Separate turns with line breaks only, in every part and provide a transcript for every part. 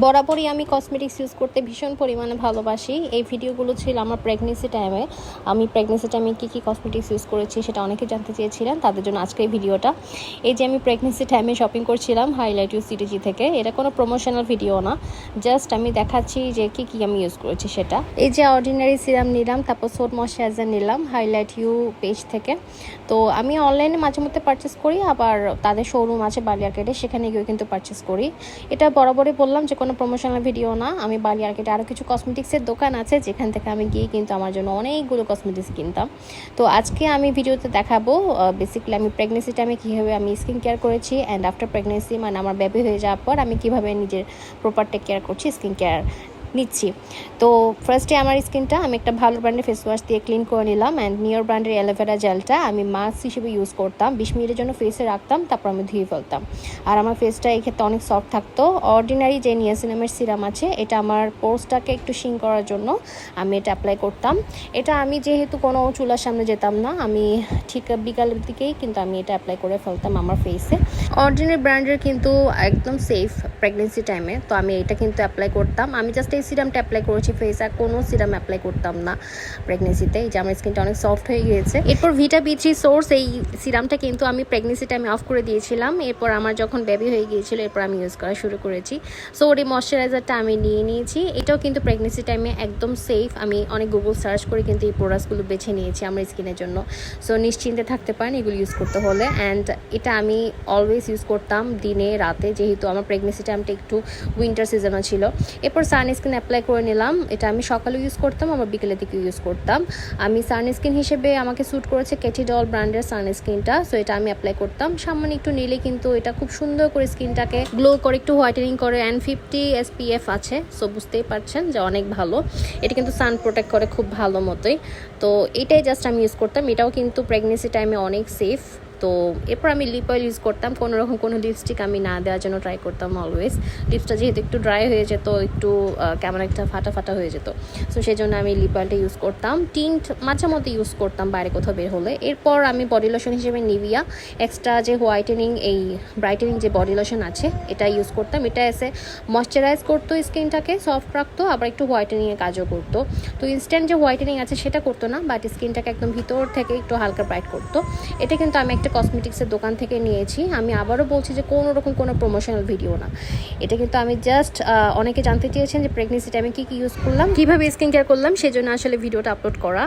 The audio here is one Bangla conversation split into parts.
বরাবরই আমি কসমেটিক্স ইউজ করতে ভীষণ পরিমাণে ভালোবাসি। এই ভিডিওগুলো ছিল আমার প্রেগনেন্সি টাইমে। আমি প্রেগনেন্সি টাইমে কী কসমেটিক্স ইউজ করেছি সেটা অনেকে জানতে চেয়েছিলেন, তাদের জন্য আজকে এই ভিডিওটা। এই যে আমি প্রেগনেন্সি টাইমে শপিং করছিলাম হাইলাইট ইউ সিটিজি থেকে। এটা কোনো প্রমোশনাল ভিডিও না, জাস্ট আমি দেখাচ্ছি যে কী আমি ইউজ করেছি সেটা। এই যে অর্ডিনারি সিরাম নিলাম, তারপর সোড ময়শ্চারাইজার নিলাম হাইলাইট ইউ পেজ থেকে। তো আমি অনলাইনে মাঝে মধ্যে পারচেস করি, আবার তাদের শোরুম আছে বালিয়ারকেটে, সেখানে গিয়েও কিন্তু পারচেস করি। এটা বরাবরই বললাম যে কোনো প্রমোশনাল ভিডিও না। আমি বালিয়ারকেটে আরও কিছু কসমেটিক্সের দোকান আছে যেখান থেকে আমি গিয়ে কিন্তু আমার জন্য অনেকগুলো কসমেটিক্স কিনতাম। তো আজকে আমি ভিডিওতে দেখাবো বেসিক্যালি আমি প্রেগনেন্সি টাইমে কীভাবে আমি স্কিন কেয়ার করেছি, অ্যান্ড আফটার প্রেগনেন্সি মানে আমার বেবি হয়ে যাওয়ার পর আমি কীভাবে নিজের প্রপার টেক কেয়ার করছি, স্কিন কেয়ার নিচ্ছি। তো ফার্স্টে আমার স্কিনটা আমি একটা ভালো ব্র্যান্ডের ফেস ওয়াশ দিয়ে ক্লিন করে নিলাম, অ্যান্ড নিওর ব্র্যান্ডের অ্যালোভেরা জেলটা আমি মাস্ক হিসেবে ইউজ করতাম। 20 মিনিটের জন্য ফেসে রাখতাম, তারপর আমি ধুয়ে ফেলতাম। আর আমার ফেসটা এই ক্ষেত্রে অনেক সফট থাকতো। অর্ডিনারি যে নিয়াসিনামের সিরাম আছে, এটা আমার পোর্সটাকে একটু শিং করার জন্য আমি এটা অ্যাপ্লাই করতাম। এটা আমি যেহেতু কোনো চুলার সামনে যেতাম না, আমি ঠিক বিকালের দিকেই কিন্তু আমি এটা অ্যাপ্লাই করে ফেলতাম আমার ফেসে। অর্ডিনারি ব্র্যান্ডের কিন্তু একদম সেফ প্রেগনেন্সি টাইমে, তো আমি এটা কিন্তু অ্যাপ্লাই করতাম। আমি জাস্ট এই সিরামটা অ্যাপ্লাই করেছি ফেস, আর কোনো সিরাম অ্যাপ্লাই করতাম না প্রেগনেন্সিতে। এই যে আমার স্কিনটা অনেক সফট হয়ে গিয়েছে। এরপর ভিটা বি3 সোর্স এই সিরামটা কিন্তু আমি প্রেগনেন্সি টাইমে অফ করে দিয়েছিলাম। এরপর আমার যখন বেবি হয়ে গিয়েছিল, এরপর আমি ইউজ করা শুরু করেছি। সো এই ময়শ্চারাইজারটা আমি নিয়ে নিয়েছি। এটাও কিন্তু প্রেগনেন্সি টাইমে একদম সেফ। আমি অনেক গুগল সার্চ করে কিন্তু এই প্রোডাক্টসগুলো বেছে নিয়েছি আমার স্কিনের জন্য। সো নিশ্চিন্তে থাকতে পারেন এগুলো ইউজ করতে হলে। অ্যান্ড এটা আমি অলওয়েজ ইউজ করতাম দিনে রাতে, যেহেতু আমার প্রেগনেন্সি টাইমটা একটু উইন্টার সিজনও ছিল। এরপর সানস্ক্রিন অ্যাপ্লাই করে নিলাম। এটা আমি সকালে ইউজ করতাম, আবার বিকেলের দিকে ইউজ করতাম। আমি সানস্ক্রিন হিসেবে আমাকে স্যুট করেছে কেটিডল ব্র্যান্ডের সানস্ক্রিনটা। সো এটা আমি অ্যাপ্লাই করতাম। সামান্য একটু নিলে কিন্তু এটা খুব সুন্দর করে স্কিনটাকে গ্লো করে, একটু হোয়াইটেনিং করে, অ্যান্ড 50 SPF আছে। সো বুঝতেই পারছেন যে অনেক ভালো। এটা কিন্তু সান প্রোটেক্ট করে খুব ভালো মতোই। তো এটাই জাস্ট আমি ইউজ করতাম। এটাও কিন্তু প্রেগনেন্সি টাইমে অনেক সেফ। তো এরপর আমি লিপ অয়েল ইউজ করতাম। কোনোরকম কোনো লিপস্টিক আমি না দেওয়ার জন্য ট্রাই করতাম অলওয়েজ। লিপসটা যেহেতু একটু ড্রাই হয়ে যেত, একটু কেমন একটা ফাটা ফাটা হয়ে যেত, সো সেই জন্য আমি লিপ অয়েলটা ইউজ করতাম। টিন্ট মাঝে মধ্যে ইউজ করতাম বাইরে কোথাও বের হলে। এরপর আমি বডি লোশন হিসেবে নিভিয়া এক্সট্রা যে হোয়াইটেনিং এই ব্রাইটেনিং যে বডি লোশন আছে, এটা ইউজ করতাম। এটা এসে ময়শ্চারাইজ করতো, স্কিনটাকে সফট রাখতো, আবার একটু হোয়াইটেনিংয়ের কাজও করতো। তো ইনস্ট্যান্ট যে হোয়াইটেনিং আছে সেটা করতো না, বাট স্কিনটাকে একদম ভিতর থেকে একটু হালকা ব্রাইট করতো। এটা কিন্তু আমি একটা কসমেটিক্সের দোকান থেকে নিয়েছি। আমি আবারও বলছি যে কোনো রকম কোনো প্রমোশনাল ভিডিও না। এটা কিন্তু আমি জাস্ট অনেকে জানতে চেয়েছেন যে প্রেগনেন্সি টাইমে কী ইউজ করলাম, কীভাবে স্কিন কেয়ার করলাম, সেই জন্য আসলে ভিডিওটা আপলোড করা।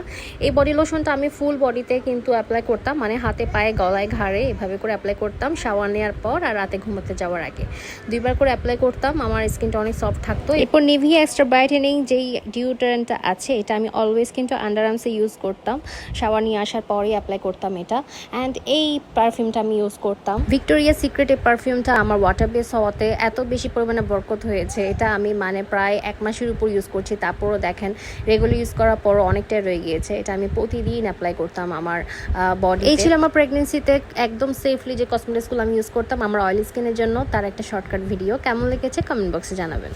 এই বডি লোশনটা আমি ফুল বডিতে কিন্তু অ্যাপ্লাই করতাম, মানে হাতে, পায়ে, গলায়, ঘাড়ে এভাবে করে অ্যাপ্লাই করতাম শাওয়ার নেওয়ার পর আর রাতে ঘুমোতে যাওয়ার আগে 2বার করে অ্যাপ্লাই করতাম। আমার স্কিনটা অনেক সফট থাকতো। এরপর নিভিয়া এক্সট্রা ব্রাইটেনিং যেই ডিওড্রেন্টটা আছে, এটা আমি অলওয়েজ কিন্তু আন্ডার আর্মসে ইউজ করতাম। শাওয়ার নিয়ে আসার পরেই অ্যাপ্লাই করতাম এটা। অ্যান্ড এই পারফিউমটা আমি ইউজ করতাম ভিক্টোরিয়া সিক্রেট। এই পারফিউমটা আমার ওয়াটার বেস হওয়াতে এত বেশি পরিমাণে বরকত হয়েছে। এটা আমি মানে প্রায় 1 মাসের উপর ইউজ করছি, তারপরও দেখেন রেগুলার ইউজ করার পরও অনেকটাই রয়ে গিয়েছে। এটা আমি প্রতিদিন অ্যাপ্লাই করতাম আমার বডি। এই ছিল আমার প্রেগনেন্সিতে একদম সেফলি যে কসমেটিক্সগুলো আমি ইউজ করতাম আমার অয়েলি স্কিনের জন্য, তার একটা শর্টকাট ভিডিও। কেমন লেগেছে কমেন্ট বক্সে জানাবেন।